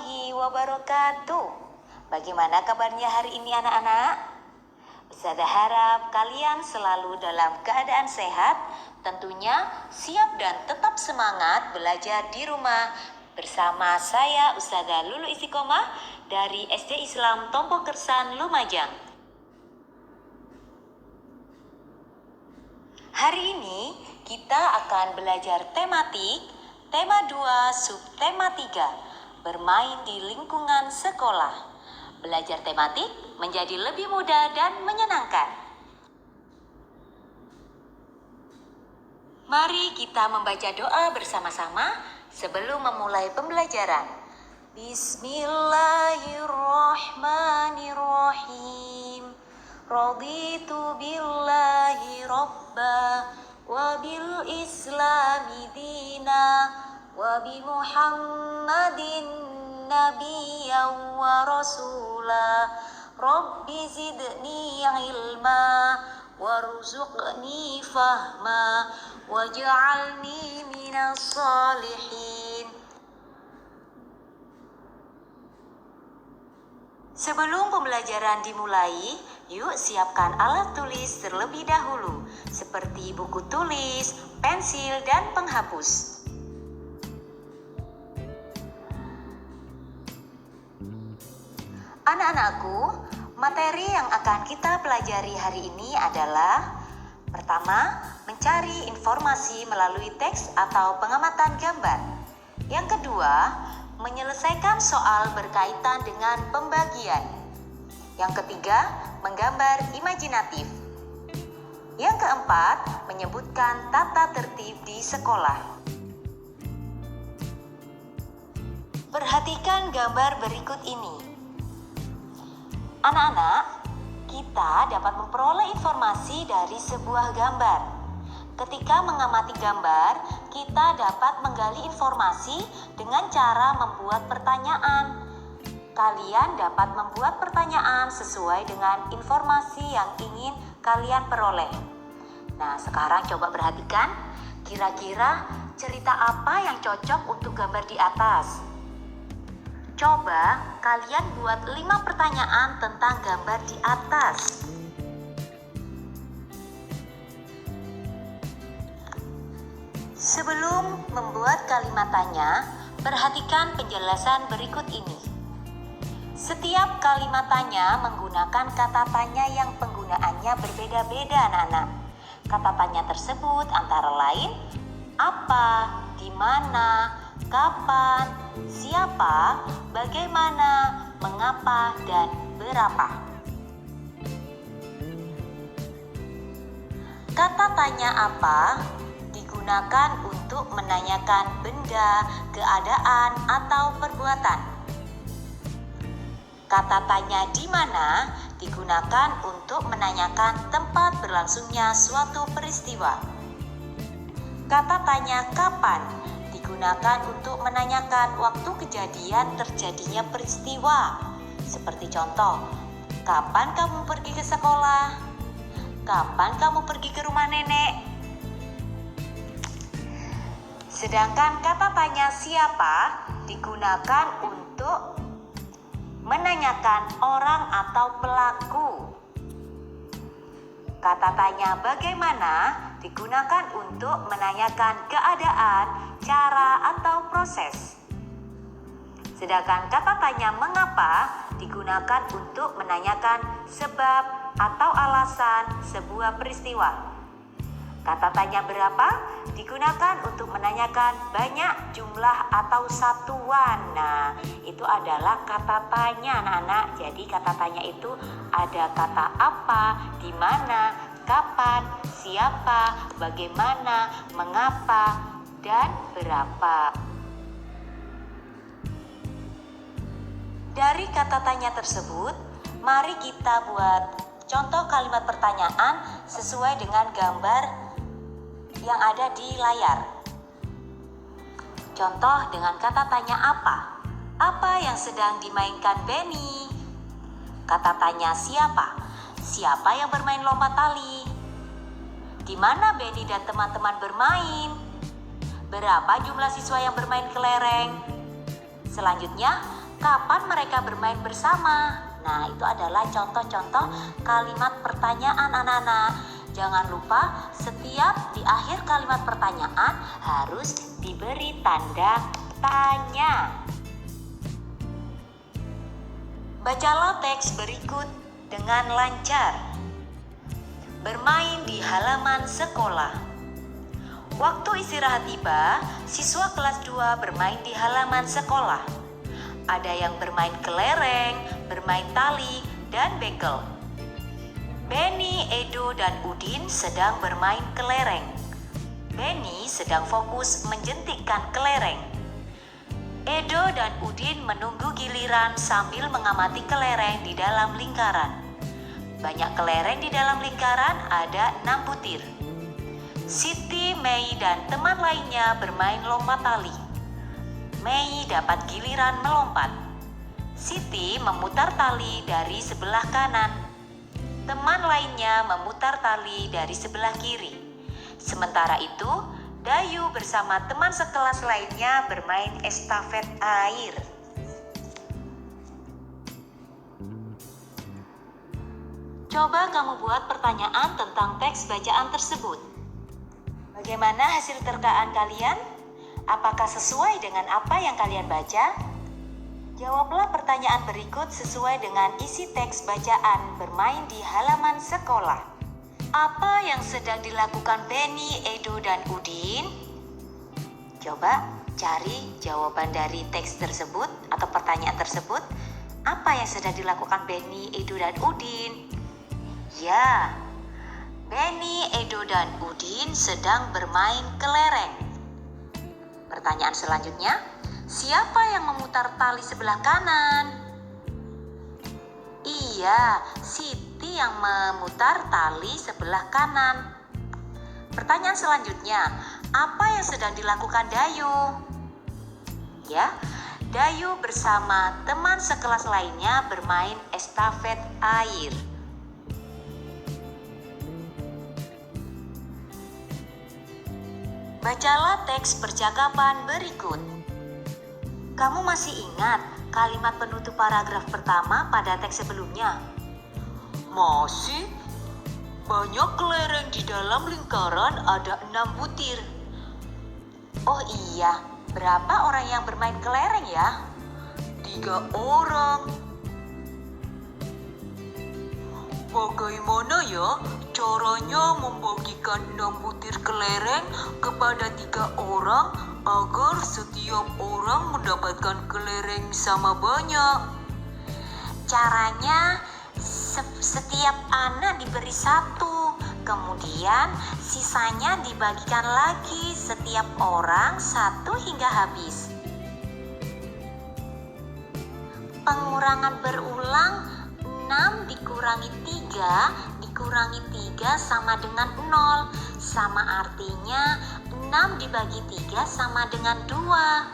warahmatullahi wabarakatuh. Bagaimana kabarnya hari ini anak-anak? Ustazah harap kalian selalu dalam keadaan sehat, tentunya siap dan tetap semangat belajar di rumah bersama saya Ustazah Lulu Istiqomah dari SD Islam Tompo Kersan, Lumajang. Hari ini kita akan belajar tematik, tema 2, subtema 3, bermain di lingkungan sekolah. Belajar tematik menjadi lebih mudah dan menyenangkan. Mari kita membaca doa bersama-sama sebelum memulai pembelajaran. Bismillahirrahmanirrahim. Raditu billahi robba wa bil islami dina wa bi Muhammadin nabiyyan wa rasula. Rabbi zidni ilma warzuqni fahma waj'alni minas salihin. Sebelum pembelajaran dimulai, yuk siapkan alat tulis terlebih dahulu, seperti buku tulis, pensil, dan penghapus. Anak-anakku, materi yang akan kita pelajari hari ini adalah: pertama, mencari informasi melalui teks atau pengamatan gambar. Yang kedua, menyelesaikan soal berkaitan dengan pembagian. Yang ketiga, menggambar imajinatif. Yang keempat, menyebutkan tata tertib di sekolah. Perhatikan gambar berikut ini. Anak-anak, kita dapat memperoleh informasi dari sebuah gambar. Ketika mengamati gambar, kita dapat menggali informasi dengan cara membuat pertanyaan. Kalian dapat membuat pertanyaan sesuai dengan informasi yang ingin kalian peroleh. Nah, sekarang coba perhatikan, kira-kira cerita apa yang cocok untuk gambar di atas? Coba kalian buat 5 pertanyaan tentang gambar di atas. Sebelum membuat kalimat tanya, perhatikan penjelasan berikut ini. Setiap kalimat tanya menggunakan kata tanya yang penggunaannya berbeda-beda, anak-anak. Kata tanya tersebut antara lain apa, di mana, kapan, siapa, bagaimana, mengapa, dan berapa. Kata tanya apa digunakan untuk menanyakan benda, keadaan, atau perbuatan. Kata tanya di mana digunakan untuk menanyakan tempat berlangsungnya suatu peristiwa. Kata tanya kapan digunakan untuk menanyakan waktu kejadian terjadinya peristiwa. Seperti contoh, kapan kamu pergi ke sekolah? Kapan kamu pergi ke rumah nenek? Sedangkan kata tanya siapa digunakan untuk menanyakan orang atau pelaku. Kata tanya bagaimana digunakan untuk menanyakan keadaan, cara, atau proses. Sedangkan kata tanya mengapa digunakan untuk menanyakan sebab atau alasan sebuah peristiwa. Kata tanya berapa digunakan untuk menanyakan banyak, jumlah, atau satuan. Nah, itu adalah kata tanya, anak-anak. Jadi kata tanya itu ada kata apa, di mana, kapan, siapa, bagaimana, mengapa, dan berapa. Dari kata tanya tersebut, mari kita buat contoh kalimat pertanyaan sesuai dengan gambar yang ada di layar. Contoh dengan kata tanya apa? Apa yang sedang dimainkan Benny? Kata tanya siapa? Siapa yang bermain lompat tali? Di mana Benny dan teman-teman bermain? Berapa jumlah siswa yang bermain kelereng? Selanjutnya, Kapan mereka bermain bersama? Nah, itu adalah contoh-contoh kalimat pertanyaan anak-anak. Jangan lupa setiap di akhir kalimat pertanyaan harus diberi tanda tanya. Bacalah teks berikut dengan lancar. Bermain di halaman sekolah. Waktu istirahat tiba, siswa kelas 2 bermain di halaman sekolah. Ada yang bermain kelereng, bermain tali, dan bekel. Benny, Edo, dan Udin sedang bermain kelereng. Benny sedang fokus menjentikkan kelereng. Edo dan Udin menunggu giliran sambil mengamati kelereng di dalam lingkaran. Banyak kelereng di dalam lingkaran, ada 6 butir. Siti, Mei, dan teman lainnya bermain lompat tali. Mei dapat giliran melompat. Siti memutar tali dari sebelah kanan. Teman lainnya memutar tali dari sebelah kiri. Sementara itu, Dayu bersama teman sekelas lainnya bermain estafet air. Coba kamu buat pertanyaan tentang teks bacaan tersebut. Bagaimana hasil terkaan kalian? Apakah sesuai dengan apa yang kalian baca? Jawablah pertanyaan berikut sesuai dengan isi teks bacaan bermain di halaman sekolah. Apa yang sedang dilakukan Benny, Edo, dan Udin? Coba cari jawaban dari teks tersebut atau pertanyaan tersebut. Apa yang sedang dilakukan Benny, Edo, dan Udin? Ya, Benny, Edo, dan Udin sedang bermain kelereng. Pertanyaan selanjutnya, siapa yang memutar tali sebelah kanan? Iya, Siti yang memutar tali sebelah kanan. Pertanyaan selanjutnya, apa yang sedang dilakukan Dayu? Ya, Dayu bersama teman sekelas lainnya bermain estafet air. Bacalah teks percakapan berikut. Kamu masih ingat kalimat penutup paragraf pertama pada teks sebelumnya? Masih. Banyak kelereng di dalam lingkaran, ada 6 butir. Oh iya, berapa orang yang bermain kelereng ya? 3 orang. Bagaimana ya caranya membagikan 6 butir kelereng kepada 3 orang agar setiap orang mendapatkan kelereng sama banyak? Caranya setiap anak diberi 1, kemudian sisanya dibagikan lagi setiap orang 1 hingga habis. Pengurangan berulang, 6 dikurangi 3 dikurangi 3 sama dengan 0. Sama artinya 6 dibagi 3 sama dengan 2.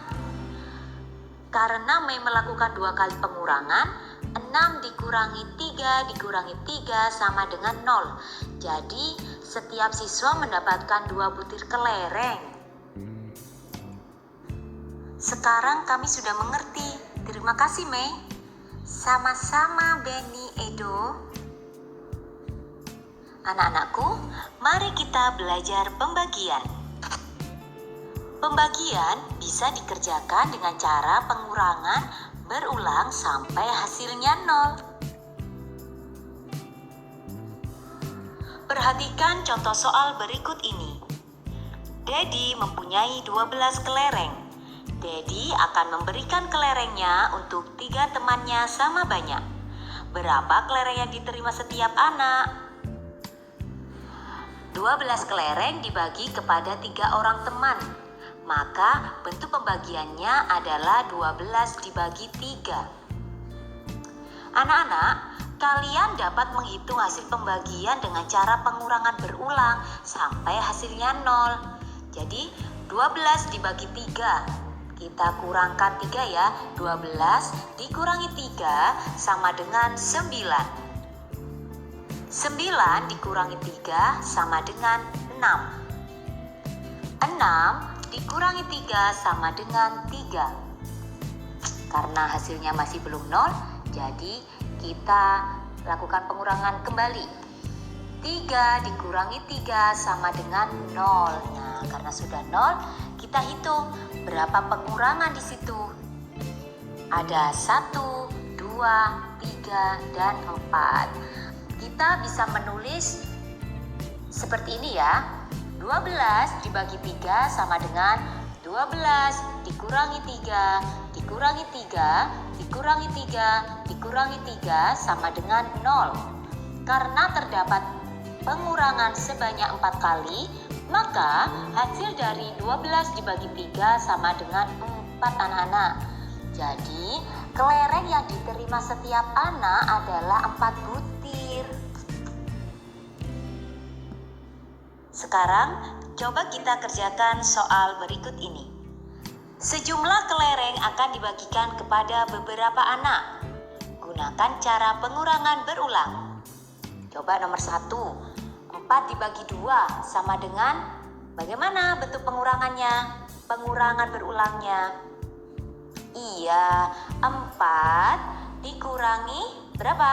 Karena Mei melakukan 2 kali pengurangan, 6 dikurangi 3 dikurangi 3 sama dengan 0. Jadi setiap siswa mendapatkan 2 butir kelereng. Sekarang kami sudah mengerti. Terima kasih Mei. Sama-sama Benny, Edo. Anak-anakku, mari kita belajar pembagian. Pembagian bisa dikerjakan dengan cara pengurangan berulang sampai hasilnya 0. Perhatikan contoh soal berikut ini. Dedi mempunyai 12 kelereng. Dedi akan memberikan kelerengnya untuk 3 temannya sama banyak. Berapa kelereng yang diterima setiap anak? 12 kelereng dibagi kepada 3 orang teman. Maka bentuk pembagiannya adalah 12 dibagi 3. Anak-anak, kalian dapat menghitung hasil pembagian dengan cara pengurangan berulang sampai hasilnya 0. Jadi 12 dibagi 3. Kita kurangkan 3 ya. 12 dikurangi 3 sama dengan 9. 9 dikurangi 3 sama dengan 6. 6 dikurangi 3 sama dengan 3. Karena hasilnya masih belum 0, jadi kita lakukan pengurangan kembali. 3 dikurangi 3 sama dengan 0. Nah, karena sudah 0, kita hitung berapa pengurangan di situ. Ada 1, 2, 3, dan 4. Kita bisa menulis seperti ini ya. 12 dibagi 3 sama dengan 12 dikurangi 3, dikurangi 3, dikurangi 3, dikurangi 3 sama dengan 0. Karena terdapat pengurangan sebanyak 4 kali, maka hasil dari 12 dibagi 3 sama dengan 4 anak-anak. Jadi, kelereng yang diterima setiap anak adalah 4 butir. Sekarang, coba kita kerjakan soal berikut ini. Sejumlah kelereng akan dibagikan kepada beberapa anak. Gunakan cara pengurangan berulang. Coba nomor 1. 4 dibagi 2 sama dengan bagaimana bentuk pengurangannya? Pengurangan berulangnya. Iya, 4 dikurangi berapa?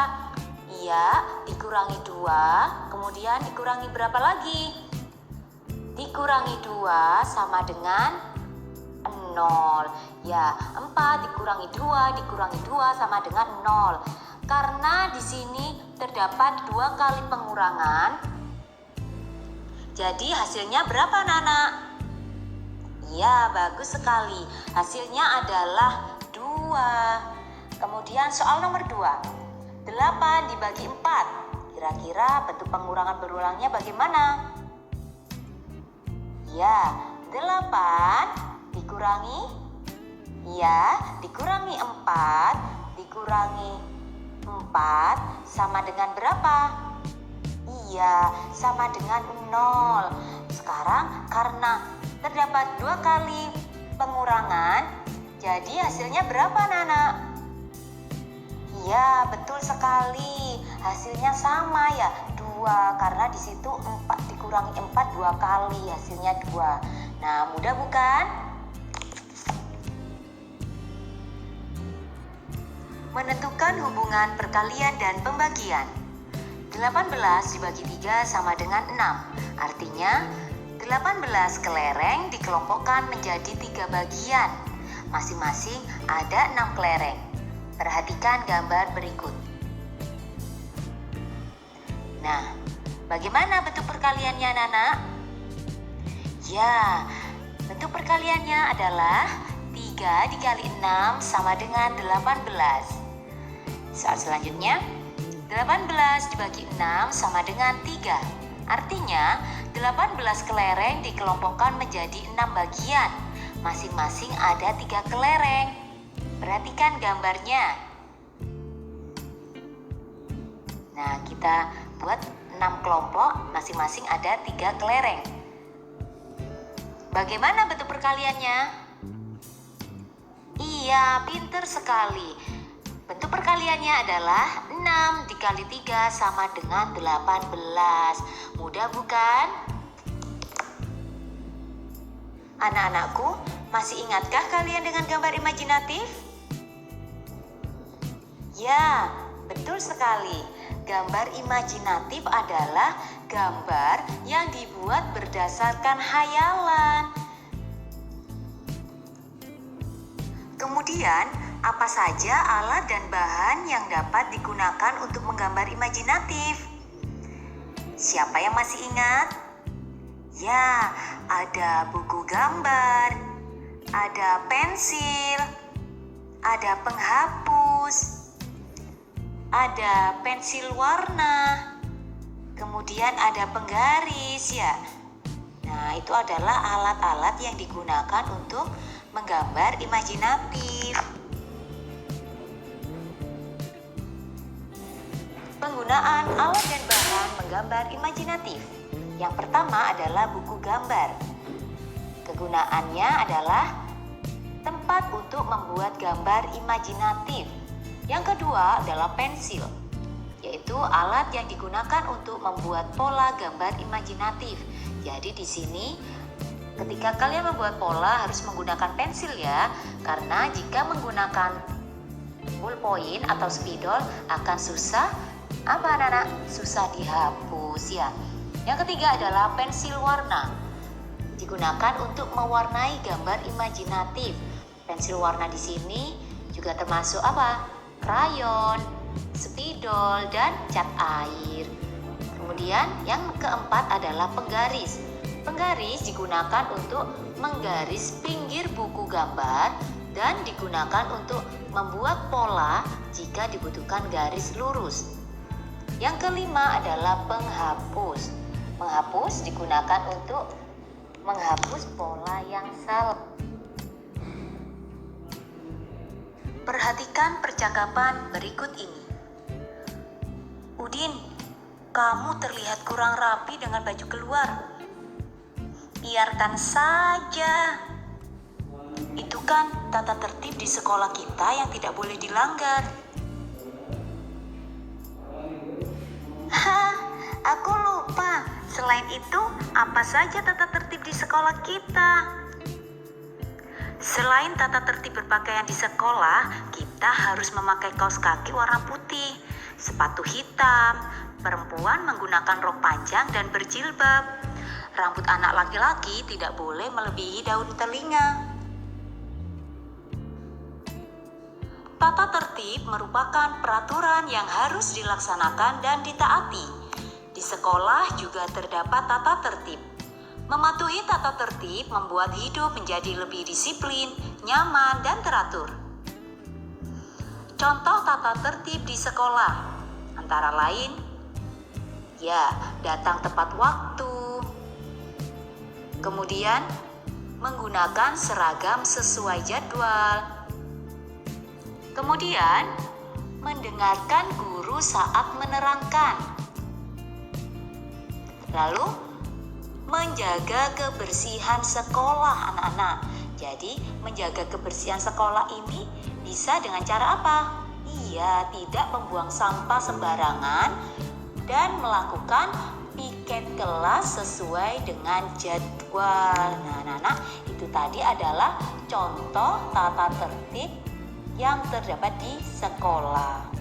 Iya, dikurangi 2, kemudian dikurangi berapa lagi? Dikurangi 2 sama dengan 0. Ya, 4 dikurangi 2, dikurangi 2 sama dengan 0. Karena di sini terdapat 2 kali pengurangan, jadi hasilnya berapa anak-anak? Iya, bagus sekali. Hasilnya adalah 2. Kemudian soal nomor 2. 8 dibagi 4. Kira-kira bentuk pengurangan berulangnya bagaimana? Ya, 8 dikurangi. Ya, dikurangi 4. Dikurangi 4 sama dengan berapa? Iya, sama dengan 0. Sekarang karena terdapat 2 kali pengurangan, jadi hasilnya berapa anak-anak? Iya, betul sekali. Hasilnya sama ya, 2. Karena di situ 4 dikurangi 4 2 kali, hasilnya 2. Nah, mudah bukan? Menentukan hubungan perkalian dan pembagian. 18 dibagi 3 sama dengan 6. Artinya 18 kelereng dikelompokkan menjadi 3 bagian. Masing-masing ada 6 kelereng. Perhatikan gambar berikut. Nah, bagaimana bentuk perkaliannya, anak-anak? Ya, bentuk perkaliannya adalah 3 dikali 6 sama dengan 18. Soal selanjutnya, 18 dibagi 6 sama dengan 3. Artinya, 18 kelereng dikelompokkan menjadi 6 bagian. Masing-masing ada 3 kelereng. Perhatikan gambarnya. Nah, kita buat 6 kelompok, masing-masing ada 3 kelereng. Bagaimana bentuk perkaliannya? Iya, pinter sekali. Bentuk perkaliannya adalah 6 dikali 3 sama dengan 18. Mudah bukan? Anak-anakku, masih ingatkah kalian dengan gambar imajinatif? Ya, betul sekali. Gambar imajinatif adalah gambar yang dibuat berdasarkan hayalan. Kemudian, apa saja alat dan bahan yang dapat digunakan untuk menggambar imajinatif? Siapa yang masih ingat? Ya, ada buku gambar, ada pensil, ada penghapus, ada pensil warna, kemudian ada penggaris ya. Nah, itu adalah alat-alat yang digunakan untuk menggambar imajinatif. Penggunaan alat dan bahan menggambar imajinatif. Yang pertama adalah buku gambar. Kegunaannya adalah tempat untuk membuat gambar imajinatif. Yang kedua adalah pensil, yaitu alat yang digunakan untuk membuat pola gambar imajinatif. Jadi di sini Ketika kalian membuat pola harus menggunakan pensil ya, karena jika menggunakan ballpoint atau spidol akan susah anak-anak? Susah dihapus ya. Yang ketiga adalah pensil warna. Digunakan untuk mewarnai gambar imajinatif. Pensil warna di sini juga termasuk krayon, spidol, dan cat air. Kemudian yang keempat adalah penggaris. Penggaris digunakan untuk menggaris pinggir buku gambar dan digunakan untuk membuat pola jika dibutuhkan garis lurus. Yang kelima adalah penghapus. Menghapus digunakan untuk menghapus pola yang salah. Perhatikan percakapan berikut ini. Udin, kamu terlihat kurang rapi dengan baju keluar. Biarkan saja. Itu kan tata tertib di sekolah kita yang tidak boleh dilanggar. Hah, aku lupa. Selain itu, apa saja tata tertib di sekolah kita? Selain tata tertib berpakaian di sekolah, kita harus memakai kaos kaki warna putih, sepatu hitam, perempuan menggunakan rok panjang dan berjilbab. Rambut anak laki-laki tidak boleh melebihi daun telinga. Tata tertib merupakan peraturan yang harus dilaksanakan dan ditaati. Di sekolah juga terdapat tata tertib. Mematuhi tata tertib membuat hidup menjadi lebih disiplin, nyaman, dan teratur. Contoh tata tertib di sekolah antara lain, datang tepat waktu. Kemudian, menggunakan seragam sesuai jadwal. Kemudian, mendengarkan guru saat menerangkan. Lalu, menjaga kebersihan sekolah anak-anak. Jadi, menjaga kebersihan sekolah ini bisa dengan cara apa? Tidak membuang sampah sembarangan dan melakukan piket kelas sesuai dengan jadwal. Nah, anak-anak, itu tadi adalah contoh tata tertib yang terdapat di sekolah.